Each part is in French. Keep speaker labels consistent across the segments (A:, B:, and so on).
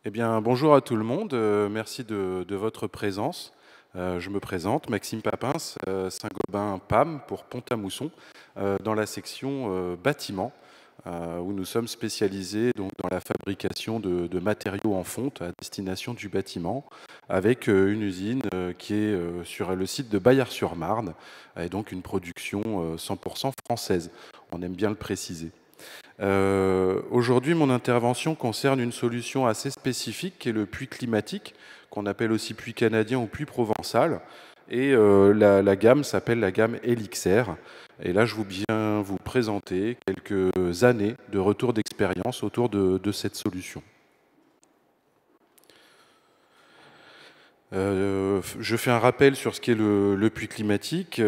A: Eh bien, bonjour à tout le monde. Merci de votre présence. Je me présente, Maxime Papins, Saint-Gobain PAM pour Pont-à-Mousson, dans la section bâtiment, où nous sommes spécialisés donc, dans la fabrication de matériaux en fonte à destination du bâtiment, avec une usine qui est sur le site de Bayard-sur-Marne, et donc une production 100% française. On aime bien le préciser. Aujourd'hui, mon intervention concerne une solution assez spécifique qui est le puits climatique, qu'on appelle aussi puits canadien ou puits provençal. Et la gamme s'appelle la gamme Elixair. Et là, je viens vous présenter quelques années de retour d'expérience autour de cette solution. Je fais un rappel sur ce qu'est le puits climatique.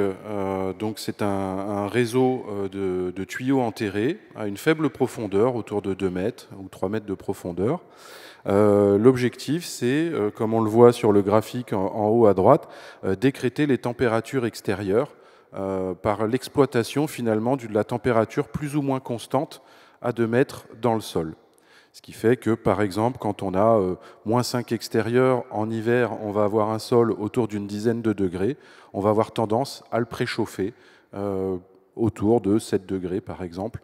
A: Donc c'est un réseau de tuyaux enterrés à une faible profondeur, autour de 2 mètres ou 3 mètres de profondeur. L'objectif, c'est, comme on le voit sur le graphique en haut à droite, décréter les températures extérieures par l'exploitation finalement de la température plus ou moins constante à 2 mètres dans le sol. Ce qui fait que, par exemple, quand on a -5 extérieur, en hiver, on va avoir un sol autour d'une dizaine de degrés. On va avoir tendance à le préchauffer autour de 7 degrés, par exemple.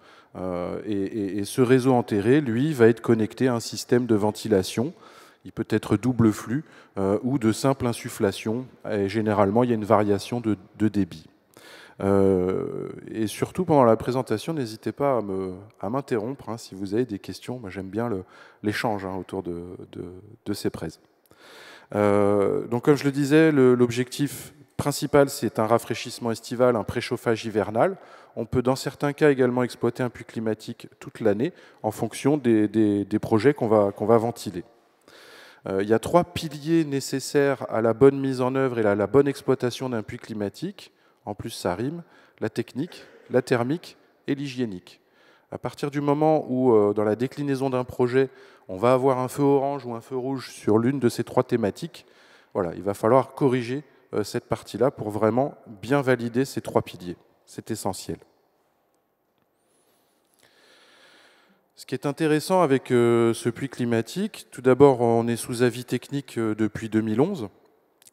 A: Et ce réseau enterré, lui, va être connecté à un système de ventilation. Il peut être double flux ou de simple insufflation. Et généralement, il y a une variation de débit. Et surtout pendant la présentation, n'hésitez pas à m'interrompre si vous avez des questions. Moi, j'aime bien l'échange autour de ces prêts. Donc, comme je le disais, l'objectif principal, c'est un rafraîchissement estival, un préchauffage hivernal. On peut, dans certains cas, également exploiter un puits climatique toute l'année en fonction des projets qu'on va ventiler. Il y a 3 piliers nécessaires à la bonne mise en œuvre et à la bonne exploitation d'un puits climatique. En plus, ça rime, la technique, la thermique et l'hygiénique. À partir du moment où, dans la déclinaison d'un projet, on va avoir un feu orange ou un feu rouge sur l'une de ces 3 thématiques, voilà, il va falloir corriger cette partie-là pour vraiment bien valider ces 3 piliers. C'est essentiel. Ce qui est intéressant avec ce puits climatique, tout d'abord, on est sous avis technique depuis 2011.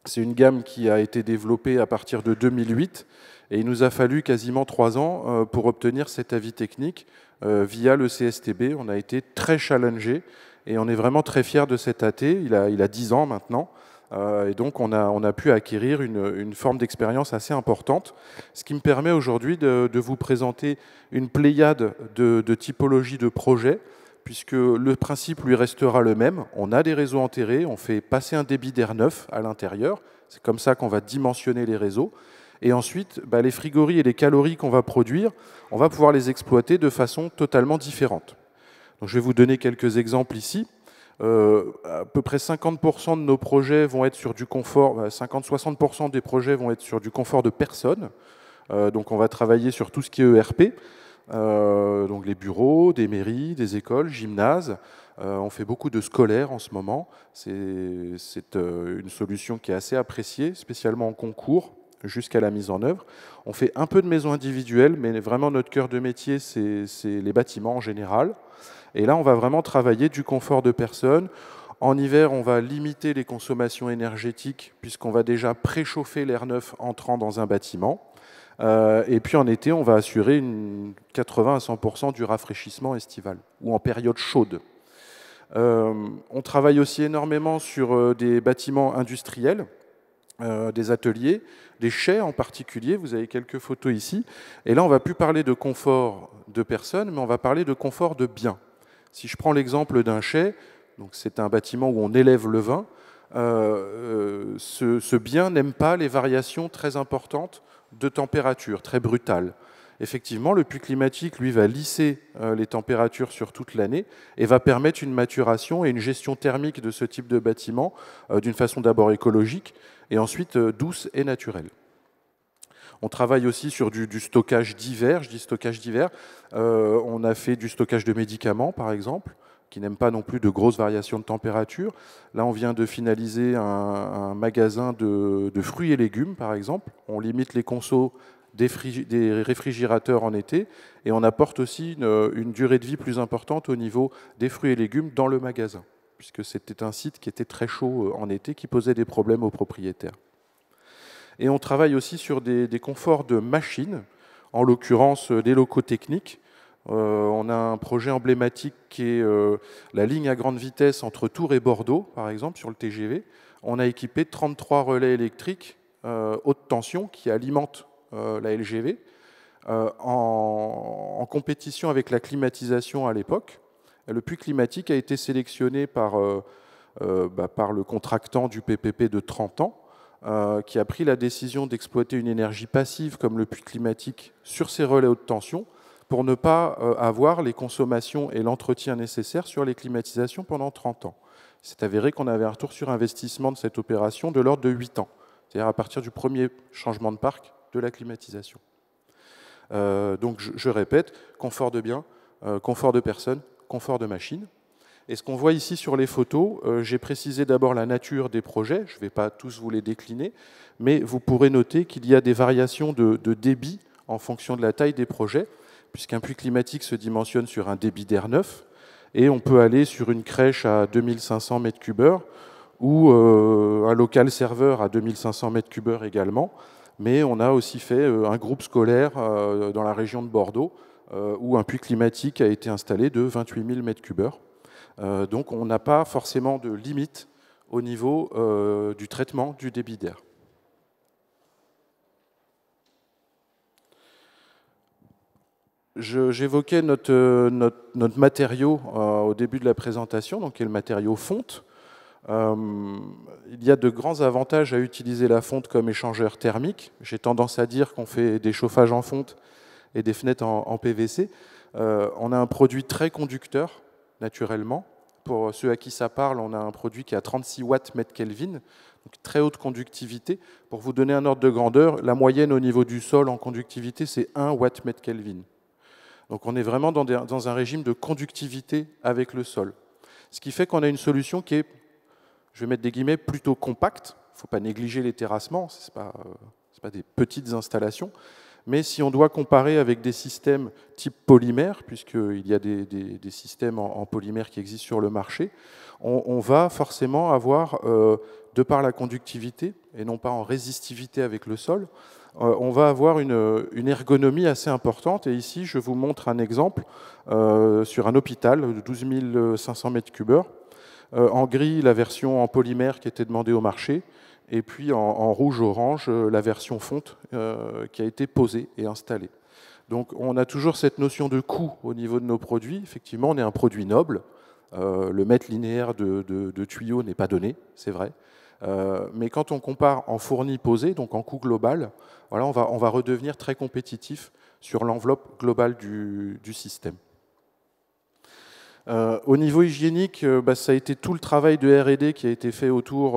A: C'est une gamme qui a été développée à partir de 2008 et il nous a fallu quasiment 3 ans pour obtenir cet avis technique via le CSTB. On a été très challengé et on est vraiment très fiers de cet AT. Il a 10 ans maintenant et donc on a pu acquérir une forme d'expérience assez importante, ce qui me permet aujourd'hui de vous présenter une pléiade de typologies de projets, puisque le principe lui restera le même. On a des réseaux enterrés, on fait passer un débit d'air neuf à l'intérieur, c'est comme ça qu'on va dimensionner les réseaux, et ensuite, les frigories et les calories qu'on va produire, on va pouvoir les exploiter de façon totalement différente. Donc, je vais vous donner quelques exemples ici. À peu près 50% de nos projets vont être sur du confort, 50-60% des projets vont être sur du confort de personnes. Donc on va travailler sur tout ce qui est ERP, donc les bureaux, des mairies, des écoles, gymnases. On fait beaucoup de scolaires en ce moment. C'est une solution qui est assez appréciée, spécialement en concours, jusqu'à la mise en œuvre. On fait un peu de maisons individuelles, mais vraiment notre cœur de métier, c'est les bâtiments en général. Et là, on va vraiment travailler du confort de personnes. En hiver, on va limiter les consommations énergétiques, puisqu'on va déjà préchauffer l'air neuf entrant dans un bâtiment. Et puis en été, on va assurer 80 à 100% du rafraîchissement estival, ou en période chaude. On travaille aussi énormément sur des bâtiments industriels, des ateliers, des chais en particulier. Vous avez quelques photos ici. Et là, on ne va plus parler de confort de personnes, mais on va parler de confort de biens. Si je prends l'exemple d'un chai, donc c'est un bâtiment où on élève le vin, ce bien n'aime pas les variations très importantes de température, très brutales. Effectivement, le puits climatique, lui, va lisser les températures sur toute l'année et va permettre une maturation et une gestion thermique de ce type de bâtiment d'une façon d'abord écologique et ensuite douce et naturelle. On travaille aussi sur du stockage divers. Je dis stockage divers. On a fait du stockage de médicaments, par exemple, qui n'aiment pas non plus de grosses variations de température. Là, on vient de finaliser un magasin de fruits et légumes, par exemple. On limite les consos des réfrigérateurs en été et on apporte aussi une durée de vie plus importante au niveau des fruits et légumes dans le magasin, puisque c'était un site qui était très chaud en été, qui posait des problèmes aux propriétaires. Et on travaille aussi sur des conforts de machines, en l'occurrence des locaux techniques. On a un projet emblématique qui est la ligne à grande vitesse entre Tours et Bordeaux, par exemple, sur le TGV. On a équipé 33 relais électriques haute tension qui alimentent la LGV en compétition avec la climatisation à l'époque. Le puits climatique a été sélectionné par le contractant du PPP de 30 ans, qui a pris la décision d'exploiter une énergie passive comme le puits climatique sur ces relais haute tension pour ne pas avoir les consommations et l'entretien nécessaires sur les climatisations pendant 30 ans. C'est avéré qu'on avait un retour sur investissement de cette opération de l'ordre de 8 ans, c'est-à-dire à partir du premier changement de parc de la climatisation. Donc je répète, confort de biens, confort de personnes, confort de machines. Et ce qu'on voit ici sur les photos, j'ai précisé d'abord la nature des projets, je ne vais pas tous vous les décliner, mais vous pourrez noter qu'il y a des variations de débit en fonction de la taille des projets, puisqu'un puits climatique se dimensionne sur un débit d'air neuf, et on peut aller sur une crèche à 2500 m3 ou un local serveur à 2500 m3 également, mais on a aussi fait un groupe scolaire dans la région de Bordeaux, où un puits climatique a été installé de 28 000 m3. Donc on n'a pas forcément de limite au niveau du traitement du débit d'air. J'évoquais notre matériau au début de la présentation, donc qui est le matériau fonte. Il y a de grands avantages à utiliser la fonte comme échangeur thermique. J'ai tendance à dire qu'on fait des chauffages en fonte et des fenêtres en PVC. On a un produit très conducteur, naturellement. Pour ceux à qui ça parle, on a un produit qui a 36 watts mètre Kelvin, donc très haute conductivité. Pour vous donner un ordre de grandeur, la moyenne au niveau du sol en conductivité, c'est 1 watt mètre Kelvin. Donc on est vraiment dans un régime de conductivité avec le sol. Ce qui fait qu'on a une solution qui est, je vais mettre des guillemets, plutôt compacte. Il ne faut pas négliger les terrassements, ce n'est pas des petites installations. Mais si on doit comparer avec des systèmes type polymère, puisqu'il y a des systèmes en polymère qui existent sur le marché, on va forcément avoir, de par la conductivité, et non pas en résistivité avec le sol, on va avoir une ergonomie assez importante. Et ici, je vous montre un exemple sur un hôpital de 12 500 m3. En gris, la version en polymère qui était demandée au marché. Et puis en rouge-orange, la version fonte qui a été posée et installée. Donc on a toujours cette notion de coût au niveau de nos produits. Effectivement, on est un produit noble. Le mètre linéaire de tuyau n'est pas donné, c'est vrai. Mais quand on compare en fourni posé, donc en coût global, voilà, on va redevenir très compétitif sur l'enveloppe globale du système. Au niveau hygiénique, ça a été tout le travail de R&D qui a été fait autour,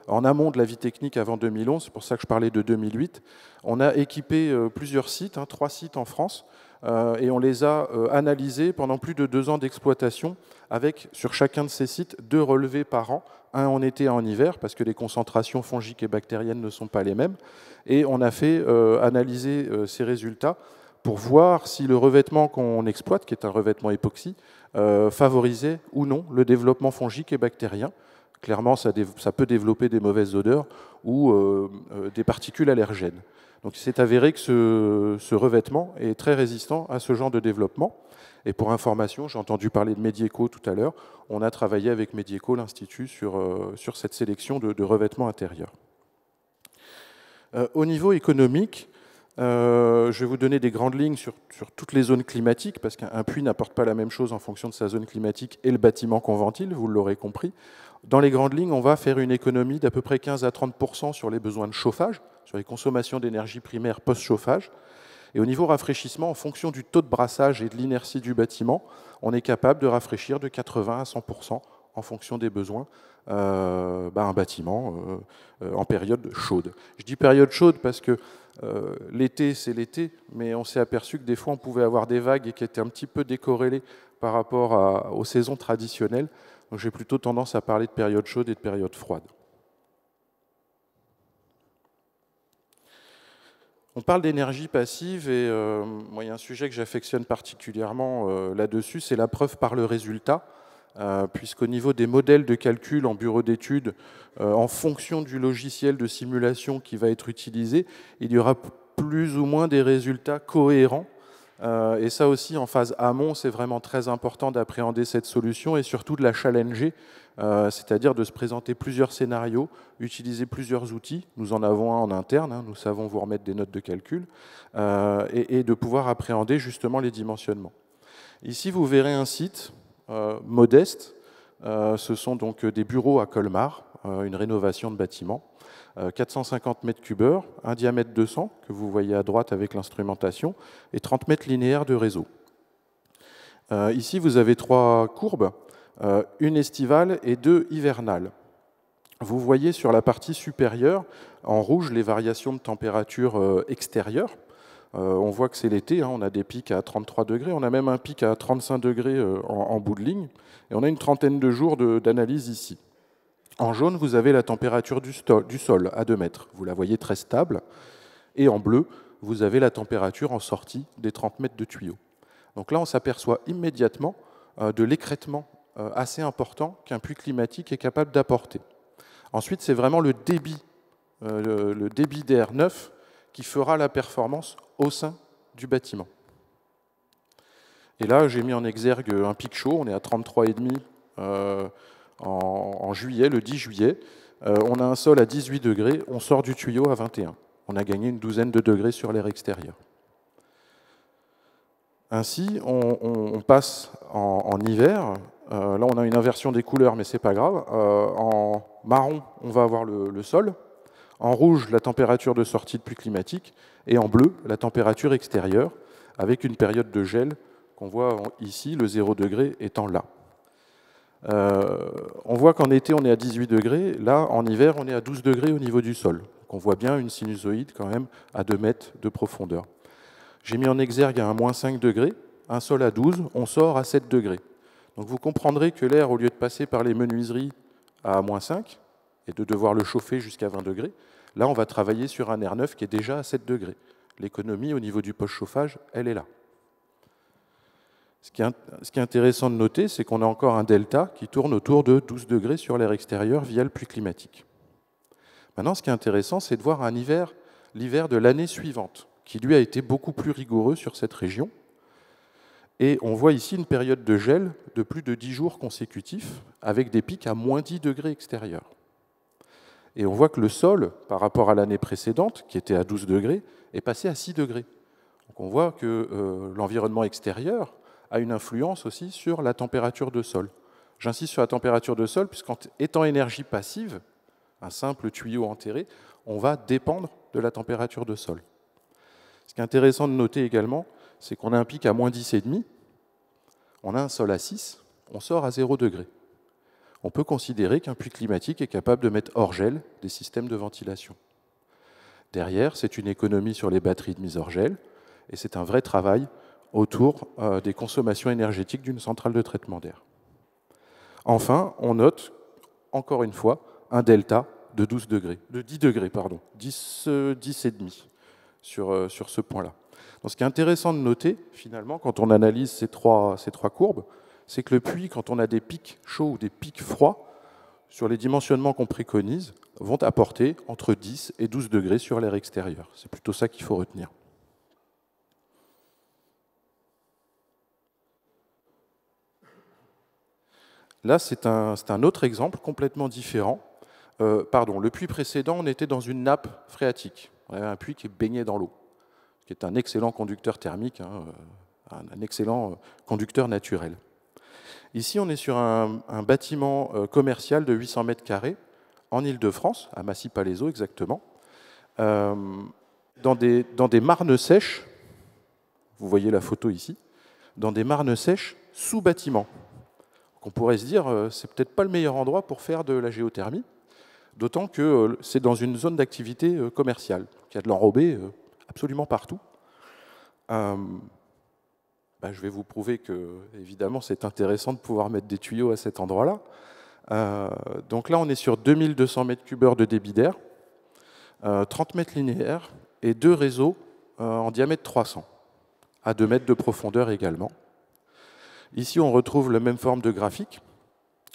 A: en amont de la vie technique avant 2011, c'est pour ça que je parlais de 2008. On a équipé plusieurs sites, 3 sites en France, et on les a analysés pendant plus de 2 ans d'exploitation, avec sur chacun de ces sites 2 relevés par an, un en été et un en hiver, parce que les concentrations fongiques et bactériennes ne sont pas les mêmes. Et on a fait analyser ces résultats pour voir si le revêtement qu'on exploite, qui est un revêtement époxy, favorisait ou non le développement fongique et bactérien. Clairement, ça peut développer des mauvaises odeurs ou des particules allergènes. Donc il s'est avéré que ce revêtement est très résistant à ce genre de développement. Et pour information, j'ai entendu parler de Medieco tout à l'heure, on a travaillé avec Medieco, l'Institut, sur cette sélection de revêtements intérieurs. Au niveau économique, je vais vous donner des grandes lignes sur toutes les zones climatiques, parce qu'un puits n'apporte pas la même chose en fonction de sa zone climatique et le bâtiment qu'on ventile, vous l'aurez compris. Dans les grandes lignes, on va faire une économie d'à peu près 15 à 30% sur les besoins de chauffage, sur les consommations d'énergie primaire post-chauffage. Et au niveau rafraîchissement, en fonction du taux de brassage et de l'inertie du bâtiment, on est capable de rafraîchir de 80 à 100% en fonction des besoins un bâtiment en période chaude. Je dis période chaude parce que l'été, c'est l'été, mais on s'est aperçu que des fois, on pouvait avoir des vagues qui étaient un petit peu décorrélées par rapport aux saisons traditionnelles. Donc j'ai plutôt tendance à parler de période chaude et de période froide. On parle d'énergie passive et moi, il y a un sujet que j'affectionne particulièrement là-dessus, c'est la preuve par le résultat. puisqu'au niveau des modèles de calcul en bureau d'études, en fonction du logiciel de simulation qui va être utilisé, il y aura plus ou moins des résultats cohérents. Et ça aussi, en phase amont, c'est vraiment très important d'appréhender cette solution et surtout de la challenger, c'est-à-dire de se présenter plusieurs scénarios, utiliser plusieurs outils. Nous en avons un en interne, hein, nous savons vous remettre des notes de calcul, et de pouvoir appréhender justement les dimensionnements. Ici, vous verrez un site modeste. Ce sont donc des bureaux à Colmar, une rénovation de bâtiment. 450 mètres cubeurs, un diamètre 200, que vous voyez à droite avec l'instrumentation, et 30 mètres linéaires de réseau. Ici, vous avez 3 courbes, une estivale et 2 hivernales. Vous voyez sur la partie supérieure, en rouge, les variations de température extérieure. On voit que c'est l'été, hein, on a des pics à 33 degrés, on a même un pic à 35 degrés en bout de ligne, et on a une trentaine de jours d'analyse ici. En jaune, vous avez la température du sol à 2 mètres. Vous la voyez très stable. Et en bleu, vous avez la température en sortie des 30 mètres de tuyaux. Donc là, on s'aperçoit immédiatement de l'écrêtement assez important qu'un puits climatique est capable d'apporter. Ensuite, c'est vraiment le débit d'air neuf qui fera la performance au sein du bâtiment. Et là, j'ai mis en exergue un pic chaud. On est à 33,5 en juillet, le 10 juillet, on a un sol à 18 degrés, on sort du tuyau à 21. On a gagné une douzaine de degrés sur l'air extérieur. Ainsi, on passe en hiver. Là, on a une inversion des couleurs, mais ce n'est pas grave. En marron, on va avoir le sol. En rouge, la température de sortie de puits climatique. Et en bleu, la température extérieure, avec une période de gel qu'on voit ici, le 0 degré étant là. On voit qu'en été, on est à 18 degrés. Là, en hiver, on est à 12 degrés au niveau du sol. Donc on voit bien une sinusoïde quand même à 2 mètres de profondeur. J'ai mis en exergue à un moins 5 degrés. Un sol à 12, on sort à 7 degrés. Donc vous comprendrez que l'air, au lieu de passer par les menuiseries à moins 5 et de devoir le chauffer jusqu'à 20 degrés, là, on va travailler sur un air neuf qui est déjà à 7 degrés. L'économie au niveau du post-chauffage, elle est là. Ce qui est intéressant de noter, c'est qu'on a encore un delta qui tourne autour de 12 degrés sur l'air extérieur via le puits climatique. Maintenant, ce qui est intéressant, c'est de voir l'hiver de l'année suivante, qui lui a été beaucoup plus rigoureux sur cette région. Et on voit ici une période de gel de plus de 10 jours consécutifs, avec des pics à moins 10 degrés extérieurs. Et on voit que le sol, par rapport à l'année précédente, qui était à 12 degrés, est passé à 6 degrés. Donc on voit que l'environnement extérieur a une influence aussi sur la température de sol. J'insiste sur la température de sol, puisqu'étant énergie passive, un simple tuyau enterré, on va dépendre de la température de sol. Ce qui est intéressant de noter également, c'est qu'on a un pic à moins 10,5, on a un sol à 6, on sort à 0 degré. On peut considérer qu'un puits climatique est capable de mettre hors gel des systèmes de ventilation. Derrière, c'est une économie sur les batteries de mise hors gel, et c'est un vrai travail autour des consommations énergétiques d'une centrale de traitement d'air. Enfin, on note, encore une fois, un delta de 10 degrés, 10,5 sur ce point-là. Donc, ce qui est intéressant de noter, finalement, quand on analyse ces trois courbes, c'est que le puits, quand on a des pics chauds ou des pics froids, sur les dimensionnements qu'on préconise, vont apporter entre 10 et 12 degrés sur l'air extérieur. C'est plutôt ça qu'il faut retenir. Là, c'est un autre exemple complètement différent. Le puits précédent, on était dans une nappe phréatique. On avait un puits qui baignait dans l'eau, qui est un excellent conducteur thermique, un excellent conducteur naturel. Ici, on est sur un bâtiment commercial de 800 mètres carrés en Île-de-France, à Massy-Palaiseau exactement, dans des marnes sèches, vous voyez la photo ici, dans des marnes sèches sous bâtiment. On pourrait se dire, c'est peut-être pas le meilleur endroit pour faire de la géothermie, d'autant que c'est dans une zone d'activité commerciale, qui a de l'enrobé absolument partout. Je vais vous prouver que, évidemment, c'est intéressant de pouvoir mettre des tuyaux à cet endroit-là. Donc là, on est sur 2200 mètres cubeurs de débit d'air, 30 mètres linéaires et 2 réseaux en diamètre 300, à 2 mètres de profondeur également. Ici, on retrouve la même forme de graphique,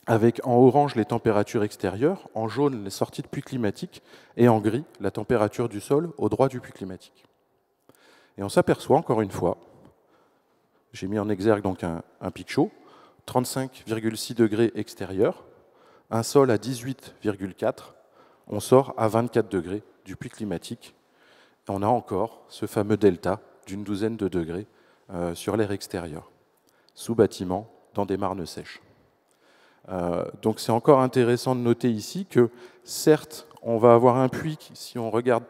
A: avec en orange les températures extérieures, en jaune les sorties de puits climatiques, et en gris la température du sol au droit du puits climatique. Et on s'aperçoit, encore une fois, j'ai mis en exergue donc un pic chaud, 35,6 degrés extérieur, un sol à 18,4, on sort à 24 degrés du puits climatique. Et on a encore ce fameux delta d'une douzaine de degrés sur l'air extérieur, sous bâtiment, dans des marnes sèches. Donc c'est encore intéressant de noter ici que, certes, on va avoir un puits, si on regarde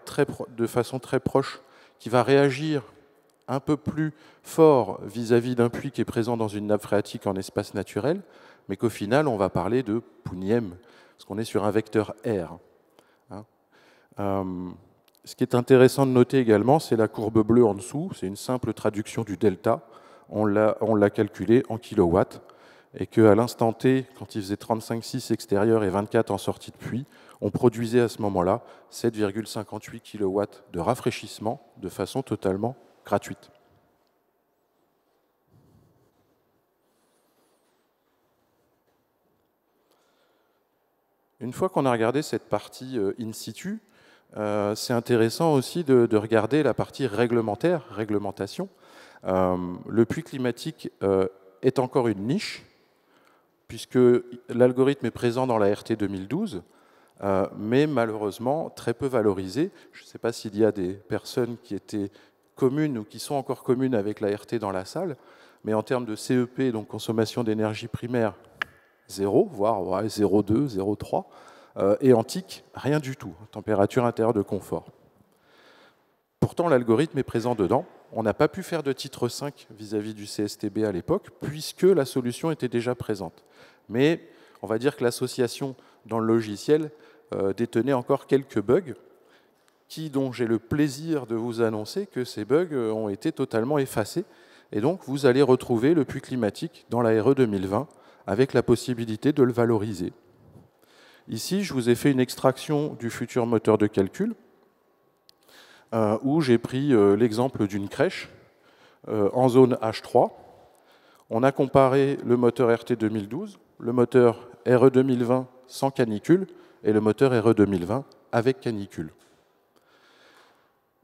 A: de façon très proche, qui va réagir un peu plus fort vis-à-vis d'un puits qui est présent dans une nappe phréatique en espace naturel, mais qu'au final, on va parler de Pugniem, parce qu'on est sur un vecteur R. Ce qui est intéressant de noter également, c'est la courbe bleue en dessous, c'est une simple traduction du delta, on l'a calculé en kilowatts, et qu'à l'instant T, quand il faisait 35,6 extérieur et 24 en sortie de puits, on produisait à ce moment-là 7,58 kW de rafraîchissement de façon totalement gratuite. Une fois qu'on a regardé cette partie in situ, c'est intéressant aussi de regarder la partie réglementation. Le puits climatique est encore une niche, puisque l'algorithme est présent dans la RT 2012, mais malheureusement très peu valorisé. Je ne sais pas s'il y a des personnes qui étaient communes ou qui sont encore communes avec la RT dans la salle, mais en termes de CEP, donc consommation d'énergie primaire, 0, voire 0,2, 0,3, et en TIC, rien du tout, température intérieure de confort. Pourtant, l'algorithme est présent dedans. On n'a pas pu faire de titre 5 vis-à-vis du CSTB à l'époque, puisque la solution était déjà présente. Mais on va dire que l'association dans le logiciel détenait encore quelques bugs, dont j'ai le plaisir de vous annoncer que ces bugs ont été totalement effacés. Et donc, vous allez retrouver le puits climatique dans la RE 2020, avec la possibilité de le valoriser. Ici, je vous ai fait une extraction du futur moteur de calcul, où j'ai pris l'exemple d'une crèche en zone H3. On a comparé le moteur RT 2012, le moteur RE 2020 sans canicule et le moteur RE 2020 avec canicule.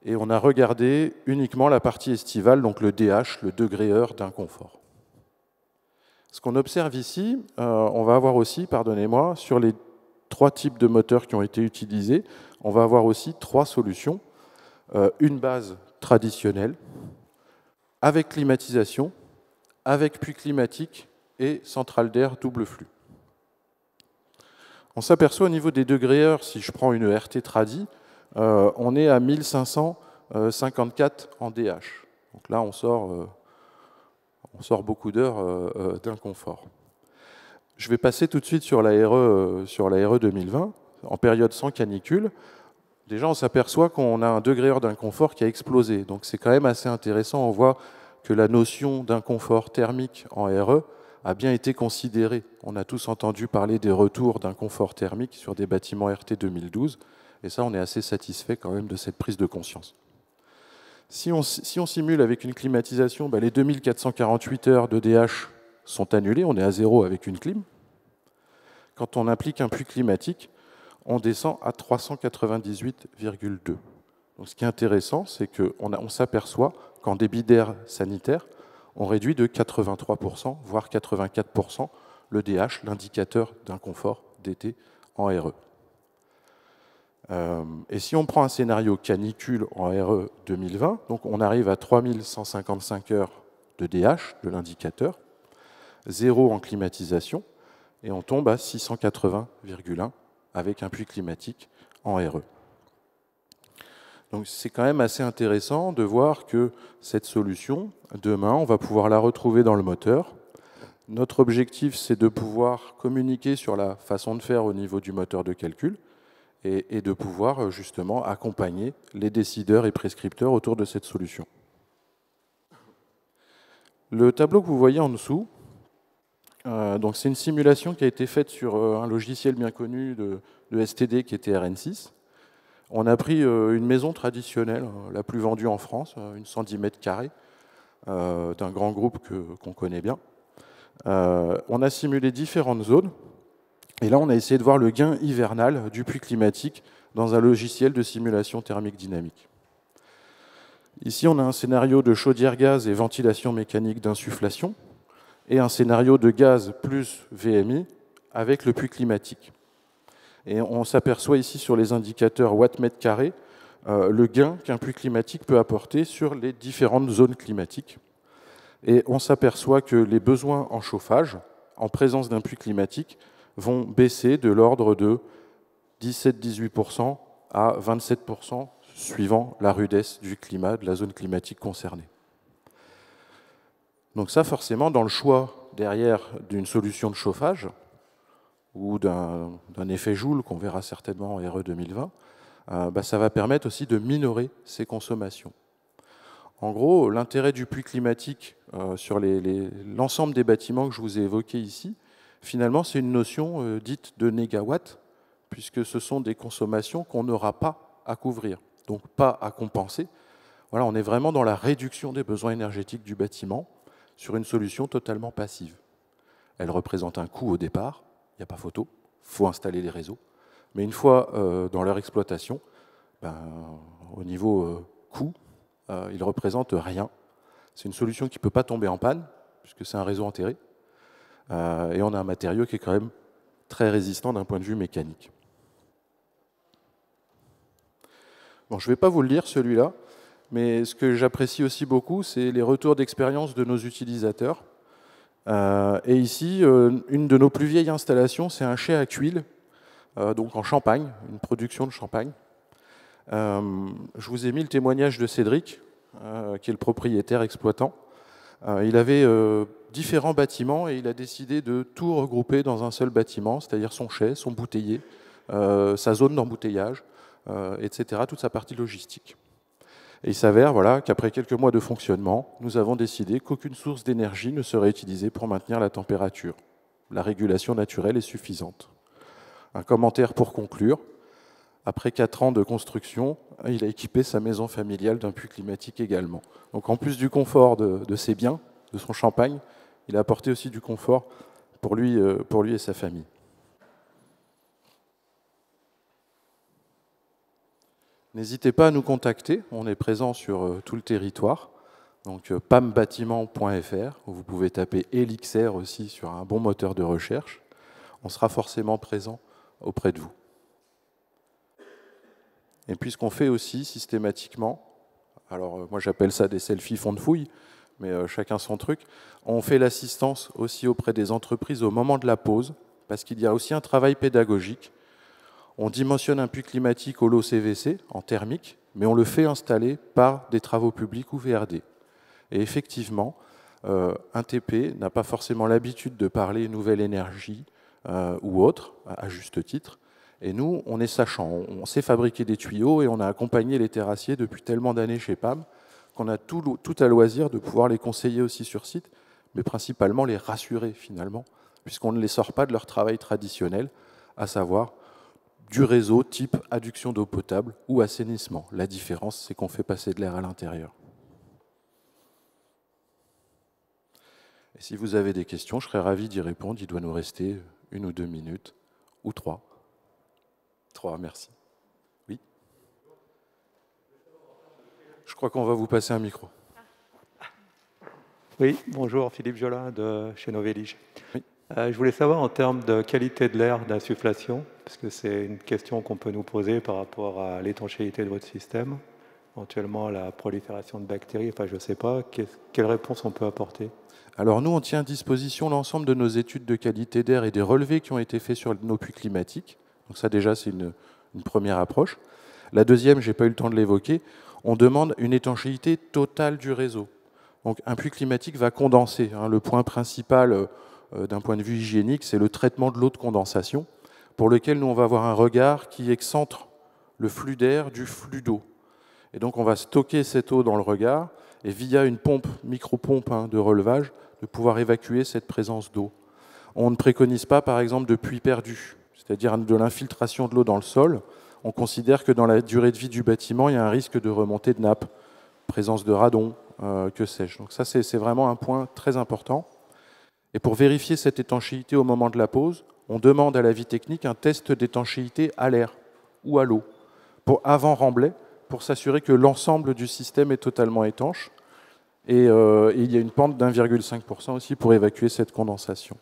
A: Et on a regardé uniquement la partie estivale, donc le DH, le degré-heure d'inconfort. Ce qu'on observe ici, on va avoir aussi, pardonnez-moi, sur les 3 types de moteurs qui ont été utilisés, on va avoir aussi 3 solutions. Une base traditionnelle, avec climatisation, avec puits climatique et centrale d'air double flux. On s'aperçoit au niveau des degrés-heures, si je prends une RT tradi, on est à 1554 en DH. Donc là, on sort beaucoup d'heures d'inconfort. Je vais passer tout de suite sur la RE 2020, en période sans canicule. Déjà, on s'aperçoit qu'on a un degré-heure d'inconfort qui a explosé. Donc c'est quand même assez intéressant. On voit que la notion d'inconfort thermique en RE a bien été considérée. On a tous entendu parler des retours d'inconfort thermique sur des bâtiments RT 2012. Et ça, on est assez satisfait quand même de cette prise de conscience. Si on simule avec une climatisation, les 2448 heures de DH sont annulées. On est à 0 avec une clim. Quand on applique un puits climatique, on descend à 398,2. Donc, ce qui est intéressant, c'est qu'on s'aperçoit qu'en débit d'air sanitaire, on réduit de 83%, voire 84%, le DH, l'indicateur d'inconfort d'été en RE. Et si on prend un scénario canicule en RE 2020, donc on arrive à 3155 heures de DH, de l'indicateur, 0 en climatisation, et on tombe à 680,1 avec un puits climatique en RE. Donc c'est quand même assez intéressant de voir que cette solution, demain, on va pouvoir la retrouver dans le moteur. Notre objectif, c'est de pouvoir communiquer sur la façon de faire au niveau du moteur de calcul et de pouvoir justement accompagner les décideurs et prescripteurs autour de cette solution. Le tableau que vous voyez en dessous, c'est une simulation qui a été faite sur un logiciel bien connu de STD qui était RN6. On a pris une maison traditionnelle, la plus vendue en France, une 110 mètres carrés, d'un grand groupe qu'on connaît bien. On a simulé différentes zones Et là, on a essayé de voir le gain hivernal du puits climatique dans un logiciel de simulation thermique dynamique. Ici, on a un scénario de chaudière gaz et ventilation mécanique d'insufflation, et un scénario de gaz plus VMI avec le puits climatique. Et on s'aperçoit ici sur les indicateurs watts-mètre carré le gain qu'un puits climatique peut apporter sur les différentes zones climatiques. Et on s'aperçoit que les besoins en chauffage, en présence d'un puits climatique, vont baisser de l'ordre de 17-18% à 27% suivant la rudesse du climat, de la zone climatique concernée. Donc ça, forcément, dans le choix derrière d'une solution de chauffage ou d'un effet Joule qu'on verra certainement en RE 2020, ça va permettre aussi de minorer ces consommations. En gros, l'intérêt du puits climatique sur l'ensemble des bâtiments que je vous ai évoqués ici, finalement, c'est une notion dite de négawatt, puisque ce sont des consommations qu'on n'aura pas à couvrir, donc pas à compenser. Voilà, on est vraiment dans la réduction des besoins énergétiques du bâtiment sur une solution totalement passive. Elle représente un coût au départ, il n'y a pas photo, il faut installer les réseaux. Mais une fois dans leur exploitation, au niveau coût, ils ne représentent rien. C'est une solution qui ne peut pas tomber en panne, puisque c'est un réseau enterré. Et on a un matériau qui est quand même très résistant d'un point de vue mécanique. Bon, je ne vais pas vous le lire, celui-là, mais ce que j'apprécie aussi beaucoup, c'est les retours d'expérience de nos utilisateurs. Et ici, une de nos plus vieilles installations, c'est un chai à tuiles, donc en Champagne, une production de champagne. Je vous ai mis le témoignage de Cédric, qui est le propriétaire exploitant. Il avait différents bâtiments et il a décidé de tout regrouper dans un seul bâtiment, c'est-à-dire son chai, son bouteiller, sa zone d'embouteillage, etc., toute sa partie logistique. Et il s'avère qu'après quelques mois de fonctionnement, nous avons décidé qu'aucune source d'énergie ne serait utilisée pour maintenir la température. La régulation naturelle est suffisante. Un commentaire pour conclure. Après 4 ans de construction, il a équipé sa maison familiale d'un puits climatique également. Donc en plus du confort de ses biens, de son champagne, il a apporté aussi du confort pour lui et sa famille. N'hésitez pas à nous contacter, on est présent sur tout le territoire, donc pambâtiment.fr, où vous pouvez taper Elixair aussi sur un bon moteur de recherche. On sera forcément présent auprès de vous. Et puis ce qu'on fait aussi systématiquement, alors moi j'appelle ça des selfies fond de fouille, mais chacun son truc, on fait l'assistance aussi auprès des entreprises au moment de la pause, parce qu'il y a aussi un travail pédagogique. On dimensionne un puits climatique au lot CVC, en thermique, mais on le fait installer par des travaux publics ou VRD. Et effectivement, un TP n'a pas forcément l'habitude de parler nouvelle énergie ou autre, à juste titre. Et nous, on est sachant, on sait fabriquer des tuyaux et on a accompagné les terrassiers depuis tellement d'années chez PAM qu'on a tout à loisir de pouvoir les conseiller aussi sur site, mais principalement les rassurer finalement, puisqu'on ne les sort pas de leur travail traditionnel, à savoir du réseau type adduction d'eau potable ou assainissement. La différence, c'est qu'on fait passer de l'air à l'intérieur. Et si vous avez des questions, je serais ravi d'y répondre. Il doit nous rester 1 ou 2 minutes, ou 3. 3, merci. Oui. Je crois qu'on va vous passer un micro.
B: Oui, bonjour, Philippe Jolin de chez Novélige.
A: Oui.
B: Je voulais savoir en termes de qualité de l'air d'insufflation, parce que c'est une question qu'on peut nous poser par rapport à l'étanchéité de votre système, éventuellement la prolifération de bactéries, enfin je ne sais pas, quelle réponse on peut apporter?
A: Alors nous, on tient à disposition l'ensemble de nos études de qualité d'air et des relevés qui ont été faits sur nos puits climatiques. Donc ça déjà, c'est une première approche. La deuxième, je n'ai pas eu le temps de l'évoquer, on demande une étanchéité totale du réseau. Donc un puits climatique va condenser. Le point principal d'un point de vue hygiénique, c'est le traitement de l'eau de condensation, pour lequel nous, on va avoir un regard qui excentre le flux d'air du flux d'eau. Et donc on va stocker cette eau dans le regard, et via une pompe, micro-pompe de relevage, de pouvoir évacuer cette présence d'eau. On ne préconise pas, par exemple, de puits perdus, c'est-à-dire de l'infiltration de l'eau dans le sol. On considère que dans la durée de vie du bâtiment, il y a un risque de remontée de nappe, présence de radon, que sais-je. Donc ça, c'est vraiment un point très important. Et pour vérifier cette étanchéité au moment de la pose, on demande à la vie technique un test d'étanchéité à l'air ou à l'eau, avant remblai, pour s'assurer que l'ensemble du système est totalement étanche. Et il y a une pente d'1,5% aussi pour évacuer cette condensation.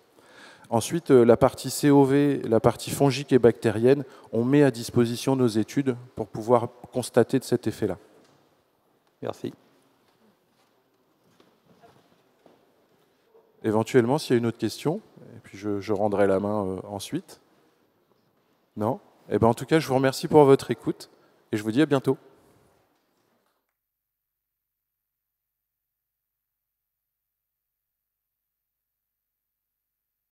A: Ensuite, la partie COV, la partie fongique et bactérienne, on met à disposition nos études pour pouvoir constater de cet effet-là.
B: Merci.
A: Éventuellement, s'il y a une autre question, et puis je rendrai la main ensuite. Non ? Eh bien, en tout cas, je vous remercie pour votre écoute et je vous dis à bientôt.